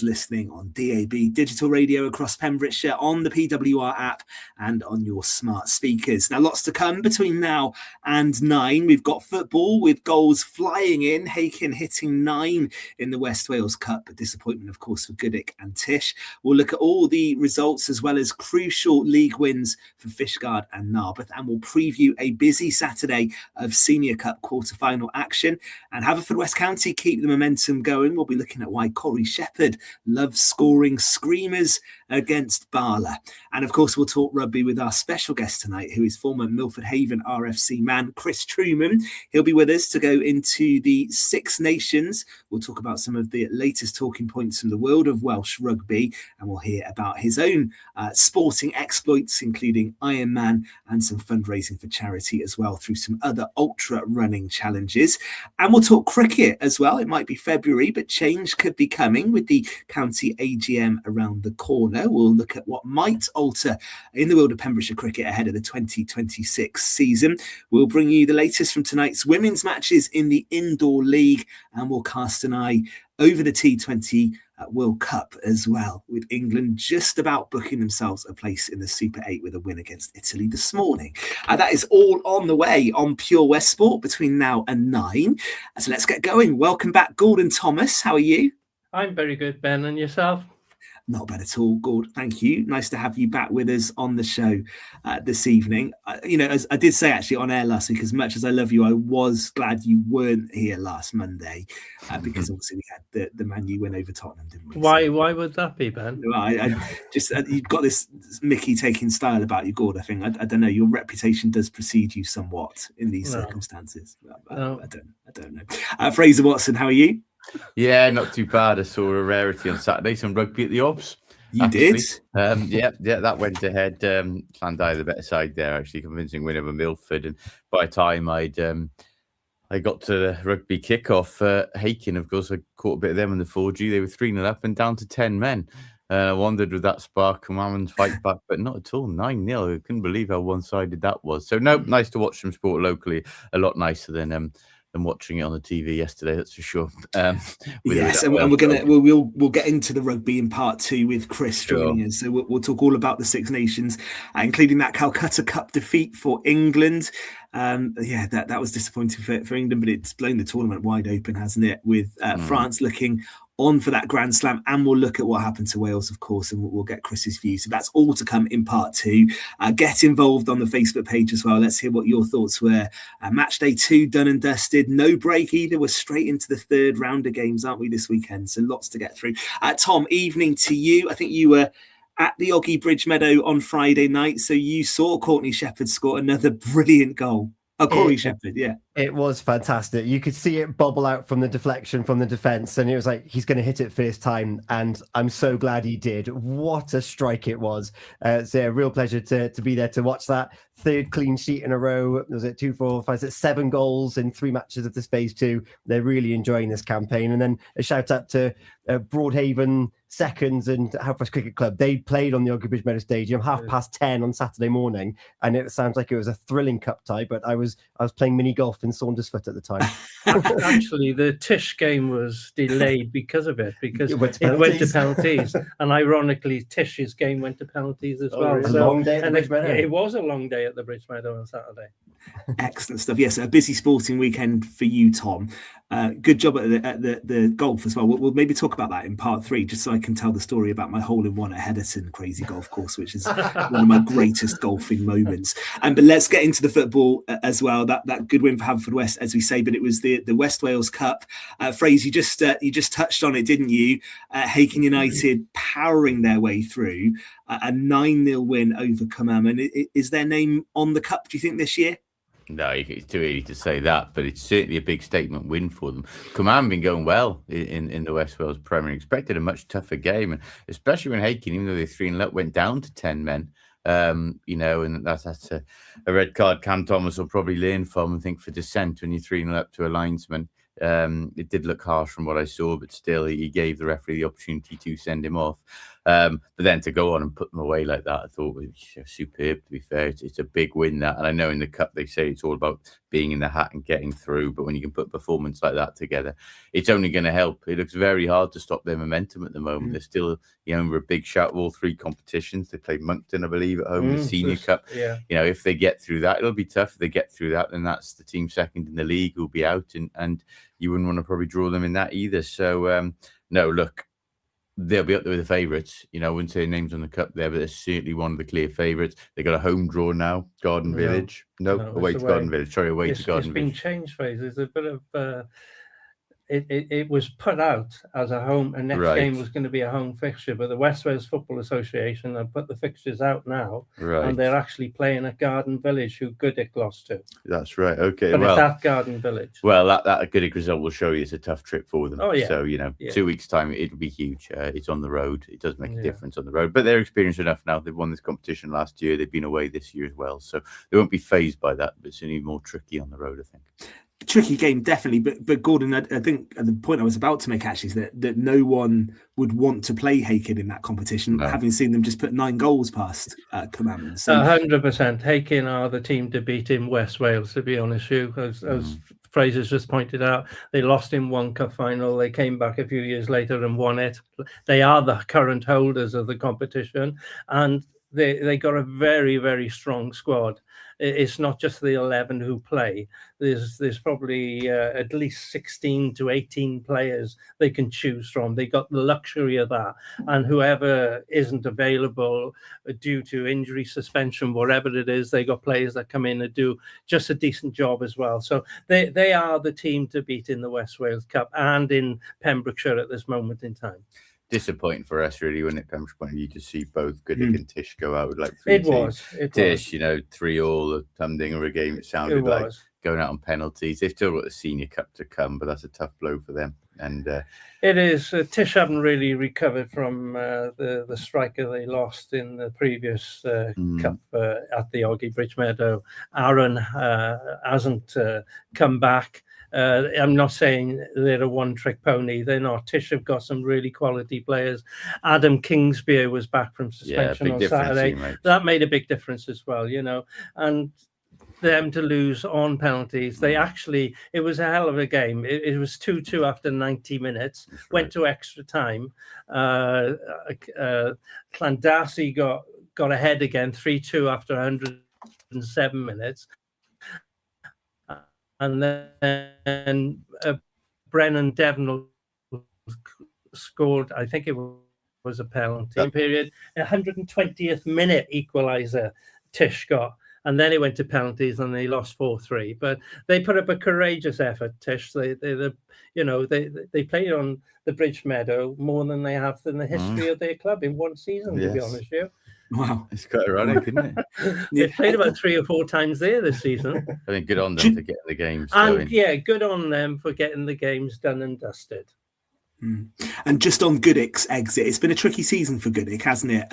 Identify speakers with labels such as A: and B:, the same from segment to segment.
A: listening on DAB digital radio across Pembrokeshire, on the PWR app and on your smart speakers. Now, lots to come between now and 9. We've got football with goals flying in. Hakin hitting 9 in the West Wales Cup. A disappointment, of course, for Goodwick and Tish. We'll look at all the results as well as crucial league wins for Fishguard and Narberth, and we'll preview a busy Saturday of Senior Cup quarter-final action. And Haverfordwest County keep the momentum going. We'll be looking at why Corey Shepard loves scoring screamers against Barla. And of course, we'll talk rugby with our special guest tonight, who is former Milford Haven RFC man, Chris Truman. He'll be with us to go into the Six Nations. We'll talk about some of the latest talking points from the world of Welsh rugby, and we'll hear about his own sporting exploits, including Ironman and some fundraising for charity as well through some other ultra running challenges. And we'll talk cricket as well. It might be February, but change could be coming with the county AGM around the corner. We'll look at what might alter in the world of Pembrokeshire cricket ahead of the 2026 season. We'll bring you the latest from tonight's women's matches in the Indoor League, and we'll cast an eye over the T20 World Cup as well, with England just about booking themselves a place in the Super 8 with a win against Italy this morning. That is all on the way on Pure West Sport between now and 9. So let's get going. Welcome back, Gordon Thomas. How are you?
B: I'm very good, Ben. And yourself?
A: Not bad at all, Gord. Thank you. Nice to have you back with us on the show this evening. As I did say actually on air last week, as much as I love you, I was glad you weren't here last Monday because obviously we had the Man U win over Tottenham, didn't we?
B: Why would that be, Ben?
A: I just you've got this Mickey taking style about you, Gord. I think I don't know. Your reputation does precede you somewhat in these circumstances.
B: No.
A: I don't know. Fraser Watson, how are you?
C: Yeah, not too bad. I saw a rarity on Saturday, some rugby at the Obs.
A: You did?
C: Yeah, that went ahead. Llandau, the better side there, actually, convincing win over Milford. And by the time I got to the rugby kickoff, Hakin, of course, I caught a bit of them in the 4G. They were 3-0 up and down to 10 men. I wondered with that spark, come on and fight back, but not at all. 9-0. I couldn't believe how one-sided that was. So, no, nice to watch some sport locally. A lot nicer than watching it on the TV yesterday, that's for sure.
A: Yes, and we'll get into the rugby in part 2 with Chris joining us. So we'll talk all about the Six Nations, including that Calcutta Cup defeat for England. That was disappointing for England, but it's blown the tournament wide open, hasn't it? With France looking on for that Grand Slam, and we'll look at what happened to Wales, of course, and we'll get Chris's view. So that's all to come in part 2. Get involved on the Facebook page as well. Let's hear what your thoughts were. Match day 2 done and dusted. No break either. We're straight into the third round of games, aren't we, this weekend? So lots to get through. Tom, evening to you. I think you were at the Oggy Bridge Meadow on Friday night, so you saw Courtney Shepard score another brilliant goal. Corey Shepard, yeah.
D: It was fantastic. You could see it bubble out from the deflection from the defence, and it was like, he's going to hit it first time, and I'm so glad he did. What a strike it was. So a real pleasure to be there to watch that. Third clean sheet in a row. Was it 2, 4, 5, 6, 7 goals in 3 matches of this phase 2. They're really enjoying this campaign. And then a shout out to Broadhaven Seconds and Haverfordwest Cricket Club. They played on the Oggy Bridge Meadow Stadium 10:30 on Saturday morning, and it sounds like it was a thrilling cup tie. But I was playing mini golf in Saundersfoot at the time.
B: Actually, the Tish game was delayed because of it, because it went to penalties. And ironically, Tish's game went to penalties as well.
D: A long day at the Bridge Meadow.
B: It was a long day at the Bridge Meadow on Saturday.
A: Excellent stuff. Yes, a busy sporting weekend for you, Tom. Good job at the golf as well. We'll maybe talk about that in part 3, just so I can tell the story about my hole-in-one at Heatherton Crazy Golf Course, which is one of my greatest golfing moments. But let's get into the football as well. That good win for Haverfordwest, as we say, but it was the West Wales Cup. Fraser, you just touched on it, didn't you? Hakin United powering their way through a 9-0 win over Cumham. And is their name on the cup, do you think, this year?
C: No, it's too early to say that, but it's certainly a big statement win for them. Cumham been going well in the West Wales Premier. Expected a much tougher game, and especially when Hakin, even though they're 3-0 up, went down to 10 men. And that's a red card Cam Thomas will probably learn from, I think, for dissent when you're 3-0 up to a linesman. It did look harsh from what I saw, but still, he gave the referee the opportunity to send him off. But then to go on and put them away like that, I thought was superb, to be fair. It's a big win, that. And I know in the Cup, they say it's all about being in the hat and getting through. But when you can put performance like that together, it's only going to help. It looks very hard to stop their momentum at the moment. They're still, a big shout of all 3 competitions. They played Moncton, I believe, at home, the Senior Cup.
B: Yeah.
C: If they get through that, it'll be tough. If they get through that, then that's the team second in the league who'll be out. And you wouldn't want to probably draw them in that either. So, no, look, they'll be up there with the favourites. I wouldn't say names on the Cup there, but they're certainly one of the clear favourites. They got a home draw now, Garden Village. No, away to Garden Village. Sorry, away to Garden Village.
B: It's been changed, Fraser. There's a bit of... It was put out as a home, and next game was going to be a home fixture, but the West Wales Football Association have put the fixtures out now, and they're actually playing at Garden Village, who Goodwick lost to.
C: That's right. Okay,
B: but it's at Garden Village.
C: Well, that Goodwick result will show you it's a tough trip for them.
B: Oh, yeah.
C: So 2 weeks' time, it'll be huge. It's on the road. It does make a difference on the road, but they're experienced enough now. They've won this competition last year. They've been away this year as well, so they won't be fazed by that. But it's only more tricky on the road, I think.
A: Tricky game, definitely, but Gordon, I think the point I was about to make actually is that no one would want to play Hakin in that competition, having seen them just put 9 goals past Commandments. So
B: 100%. Hakin are the team to beat in West Wales, to be honest with you. As Fraser's just pointed out, they lost in one cup final. They came back a few years later and won it. They are the current holders of the competition, and they got a very, very strong squad. It's not just the 11 who play. There's probably at least 16 to 18 players they can choose from. They got the luxury of that. And whoever isn't available due to injury, suspension, whatever it is, they got players that come in and do just a decent job as well. So they are the team to beat in the West Wales Cup and in Pembrokeshire at this moment in time.
C: Disappointing for us, really, when it comes to you to see both Goodwick and Tish go out with like 3 teams. Tish, 3-3, a humdinger a game. It sounded like going out on penalties. They've still got the Senior Cup to come, but that's a tough blow for them. And
B: it is. Tish haven't really recovered from the striker they lost in the previous cup at the Oggy Bridge Meadow. Aaron hasn't come back. I'm not saying they're a one-trick pony. They're not. Tish have got some really quality players. Adam Kingsbeer was back from suspension on Saturday. That made a big difference as well, and them to lose on penalties. It was a hell of a game. It was 2-2 after 90 minutes, went to extra time. Llandasi got ahead again, 3-2 after 107 minutes. And then Brennan Devon scored, I think it was a penalty period, 120th minute equaliser Tish got. And then it went to penalties and they lost 4-3. But they put up a courageous effort, Tish. They played on the Bridge Meadow more than they have in the history of their club in one season, to be honest with you.
A: Wow,
C: it's quite ironic, isn't it?
B: They've played about 3 or 4 times there this season.
C: I mean, good on them for getting the games going.
B: And good on them for getting the games done and dusted.
A: And just on Goodwick's exit, it's been a tricky season for Goodwick, hasn't it?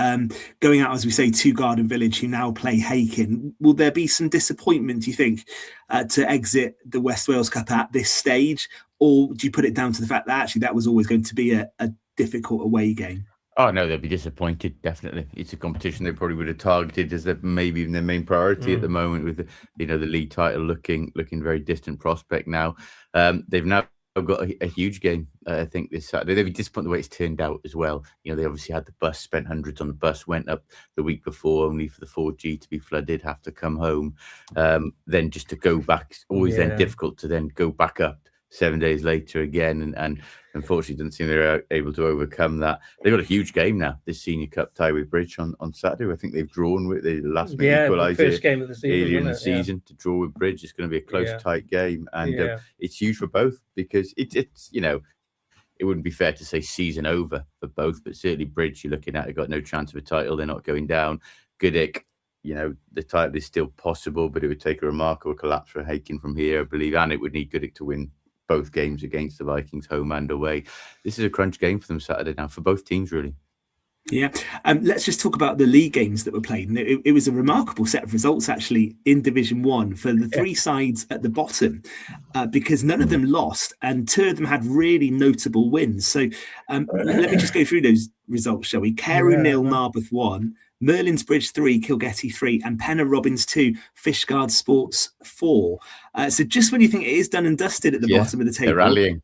A: Going out, as we say, to Garden Village, who now play Hakin. Will there be some disappointment, do you think, to exit the West Wales Cup at this stage? Or do you put it down to the fact that actually that was always going to be a difficult away game?
C: Oh, no, they'll be disappointed, definitely. It's a competition they probably would have targeted as maybe even their main priority at the moment, with the league title looking very distant prospect now. They've now got a huge game, I think, this Saturday. They'll be disappointed the way it's turned out as well. They obviously had the bus, spent hundreds on the bus, went up the week before only for the 4G to be flooded, have to come home. Then just to go back, it's always then difficult to then go back up 7 days later again, and unfortunately doesn't seem they're able to overcome that. They've got a huge game now, this Senior Cup tie with Bridge on Saturday. I think they've drawn with the last minute equaliser,
B: first game of the season,
C: earlier in the season to draw with Bridge. It's going to be a close, tight game, and it's huge for both, because it's it wouldn't be fair to say season over for both, but certainly Bridge, you're looking at, they've got no chance of a title. They're not going down. Goodwick, the title is still possible, but it would take a remarkable collapse for Hakin from here, I believe, and it would need Goodwick to win both games against the Vikings, home and away. This is a crunch game for them Saturday now, for both teams, really.
A: Yeah, let's just talk about the league games that were played. And it was a remarkable set of results, actually, in Division 1 for the three sides at the bottom, because none of them lost and two of them had really notable wins. So let me just go through those results, shall we? Carew 0, Narberth 1, Merlin's Bridge 3, Kilgetty 3, and Penna Robbins 2, Fishguard Sports 4. So just when you think it is done and dusted at the bottom of the table.
C: They're rallying.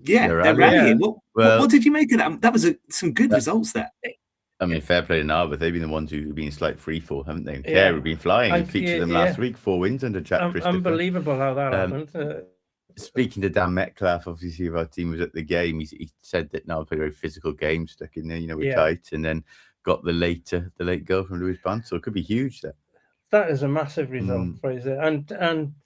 A: Yeah, they're rallying. What did you make of that? That was some good results there.
C: I mean, fair play to Narberth. They've been the ones who've been slight free fall, haven't they? Yeah, we've been flying. We featured them last week, 4 wins under Jack Christopher.
B: Unbelievable how that happened.
C: Speaking to Dan Metcalf, obviously, if our team was at the game, he said that Narberth played a very physical game, stuck in there, we're tight, and then got the late goal from Lewis Band. So it could be huge there.
B: That is a massive result, Fraser, and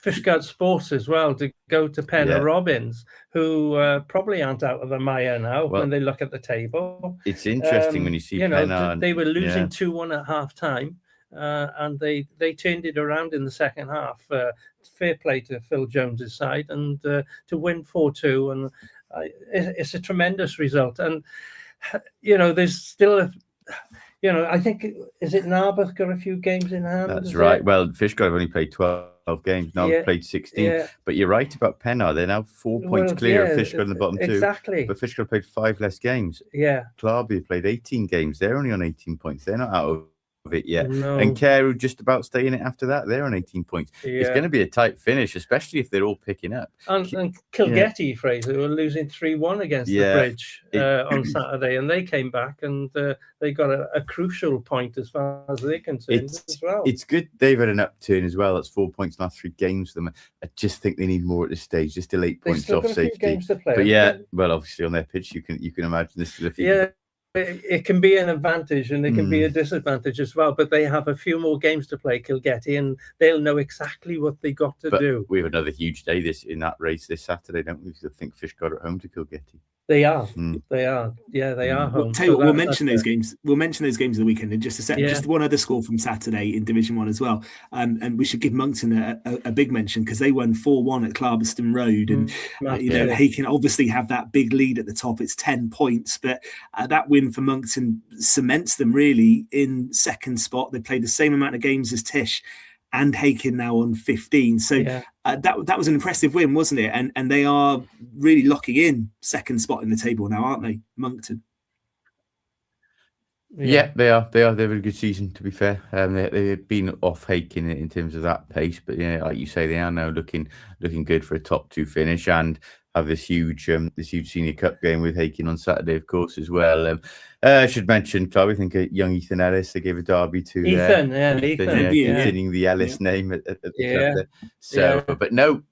B: Fishguard Sports as well to go to Penna Robbins, who probably aren't out of the mire now when they look at the table.
C: It's interesting when you see Penna.
B: They were losing 2-1 at half time, and they turned it around in the second half. Fair play to Phil Jones's side, and to win 4-2, and it's a tremendous result. And there's still I think, is it Narberth got a few games in hand?
C: That's right. Well, Fishguard have only played 12 games. Now played 16. Yeah. But you're right about Penna. They're now 4 points clear of Fishguard in the bottom two.
B: Exactly.
C: But Fishguard played 5 less games.
B: Yeah.
C: Clarby played 18 games. They're only on 18 points. They're not out of it yet.
B: No.
C: And Carew just about staying it after that. They're on 18 points. It's going to be a tight finish, especially if they're all picking up.
B: And Kilgetty, Fraser, were losing 3-1 against the Bridge on Saturday, and they came back and they got a crucial point as far as they're concerned as well.
C: It's good they've had an upturn as well. That's 4 points in the last 3 games for them. I just think they need more at this stage, just still 8 points off safety.
B: Games to play,
C: but well, obviously on their pitch, you can imagine this is a few.
B: Yeah. It can be an advantage and it can be a disadvantage as well, but they have a few more games to play, Kilgetty, and they'll know exactly what they got to do.
C: We have another huge day in that race this Saturday, don't we? I think Fishguard at home to Kilgetty.
B: They are. They are. Yeah, they are home.
A: We'll mention those games. We'll mention those games of the weekend in just a second. Just one other score from Saturday in Division 1 as well. And we should give Moncton a big mention because they won 4-1 at Clarbeston Road. And, Hakin obviously have that big lead at the top. It's 10 points. But that win for Moncton cements them really in second spot. They played the same amount of games as Tish and Hakin now on 15. So that was an impressive win, wasn't it? And they are really locking in second spot in the table now, aren't they, Moncton?
C: Yeah, they are. They have a good season, to be fair. They've been off Hakin in terms of that pace, but like you say, they are now looking good for a top 2 finish and have this huge Senior Cup game with Hakin on Saturday, of course, as well. I should mention, Chloe, I think young Ethan Ellis, they gave a derby to
B: Ethan,
C: continuing the Ellis name at the club there. So, but no,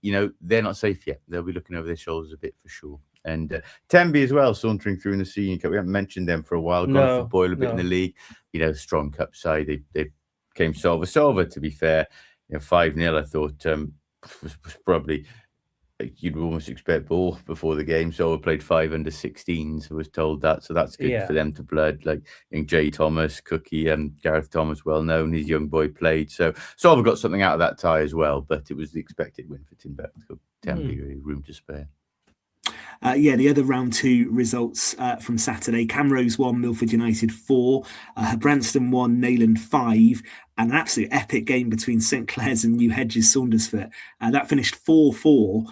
C: they're not safe yet. They'll be looking over their shoulders a bit for sure. And Tenby as well, sauntering through in the Senior Cup. We haven't mentioned them for a while. Gone for Boyle a bit in the league. Strong cup side. They came solver. To be fair, 5-0. I thought was probably. You'd almost expect ball before the game. So we played 5 under 16s. I was told that, so that's good for them to blood. Like Jay Thomas, Cookie, and Gareth Thomas, well known. His young boy played, so Solver got something out of that tie as well. But it was the expected win for Timbuktu. Tenby, room to spare.
A: The other round 2 results from Saturday: Camrose 1, Milford United 4, Branston 1, Nayland 5, and an absolute epic game between St Clair's and New Hedges Saundersfoot. That finished 4-4,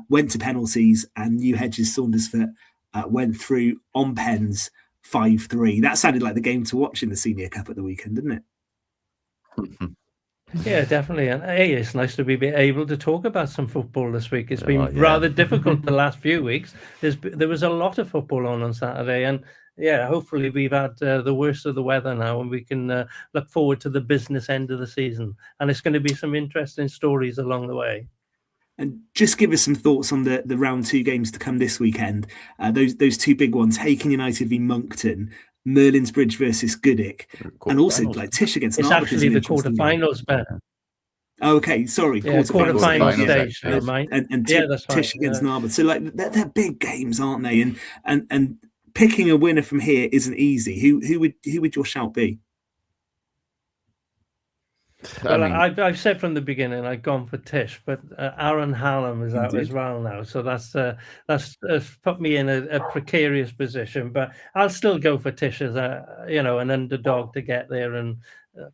A: went to penalties, and New Hedges Saundersfoot went through on pens 5-3. That sounded like the game to watch in the Senior Cup at the weekend, didn't it?
B: Yeah, definitely. And it's nice to be able to talk about some football this week. It's been rather difficult the last few weeks. There was a lot of football on Saturday, and hopefully we've had the worst of the weather now, and we can look forward to the business end of the season. And it's going to be some interesting stories along the way.
A: And just give us some thoughts on the round 2 games to come this weekend. Those 2 big ones: Hakin United v Moncton, Merlin's Bridge versus Goodwick, and also like Tish against Narberth.
B: It's actually the quarterfinals, Ben.
A: Oh, okay, sorry.
B: Quarterfinal stage.
A: And Tish against Narberth. So they're big games, aren't they? And picking a winner from here isn't easy. Who would your shout be?
B: Well, I've said from the beginning I've gone for Tish, but Aaron Hallam is out as well now, so that's put me in a precarious position. But I'll still go for Tish as an underdog to get there and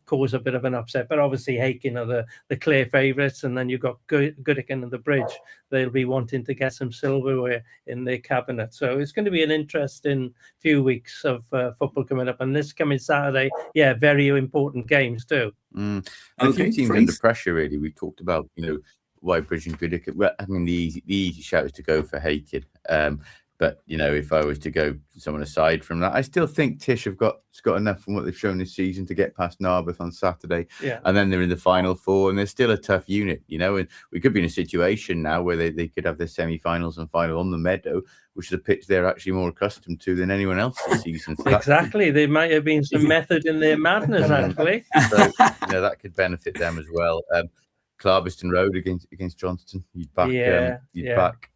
B: cause a bit of an upset. But obviously Hakin are the clear favourites, and then you've got Goodwick and the Bridge. They'll be wanting to get some silverware in their cabinet. So it's going to be an interesting few weeks of football coming up. And this coming Saturday, very important games too.
C: A few teams under pressure, really. We talked about, why Bridge and Goodwick. Well, I mean, the easy shout is to go for Hakin. But if I was to go someone aside from that, I still think Tish have got enough from what they've shown this season to get past Narberth on Saturday.
B: Yeah.
C: And then they're in the final four, and they're still a tough unit, and we could be in a situation now where they could have their semi-finals and final on the Meadow, which is a pitch they're actually more accustomed to than anyone else this season. So
B: exactly. There might have been some method in their madness, actually.
C: So, that could benefit them as well. Clarbeston Road against Johnston. You'd back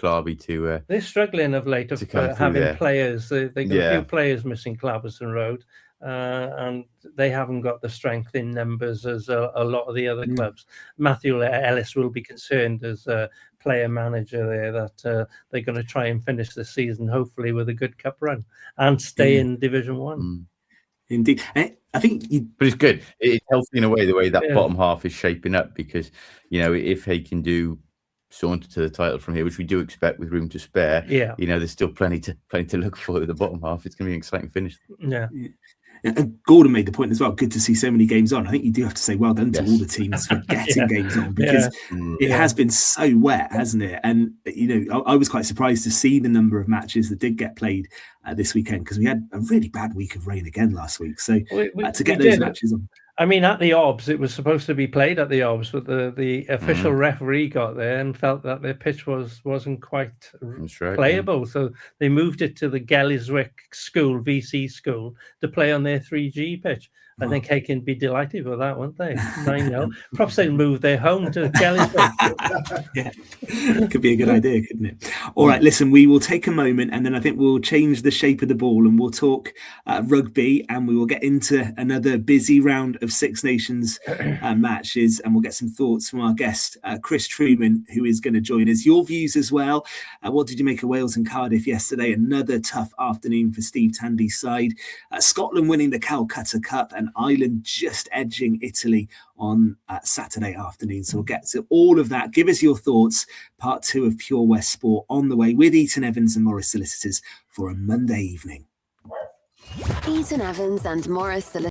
C: Clarby to
B: they're struggling of late of having players. They got a few players missing Clarbeston Road, and they haven't got the strength in numbers as a lot of the other clubs. Matthew Ellis will be concerned as a player manager there that they're going to try and finish the season hopefully with a good cup run and stay in Division 1.
A: Indeed. I think
C: but it's good. It's healthy in a way, the way that bottom half is shaping up, because if they can do saunter to the title from here, which we do expect with room to spare, there's still plenty to look for at the bottom half. It's going to be an exciting finish.
A: And Gordon made the point as well. Good to see so many games on. I think you do have to say well done to all the teams for getting games on, because it has been so wet, hasn't it? And I was quite surprised to see the number of matches that did get played this weekend, because we had a really bad week of rain again last week. So to get those matches on.
B: I mean, at the Obs, it was supposed to be played at the Obs, but the official referee got there and felt that their pitch wasn't quite playable. So they moved it to the Gelliswick School, VC School, to play on their 3G pitch. I think Hakin would be delighted with that, wouldn't they? 9-0. Perhaps they move their home to Gelliswick.
A: Could be a good idea, couldn't it? All right, listen, we will take a moment, and then I think we'll change the shape of the ball, and we'll talk rugby, and we will get into another busy round of Six Nations matches, and we'll get some thoughts from our guest, Chris Truman, who is going to join us. Your views as well. What did you make of Wales and Cardiff yesterday? Another tough afternoon for Steve Tandy's side. Scotland winning the Calcutta Cup, and Ireland just edging Italy on Saturday afternoon. So we'll get to all of that. Give us your thoughts. Part 2 of Pure West Sport on the way with Eaton-Evans and Morris Solicitors for a Monday evening.
E: Eaton-Evans and Morris Solicitors.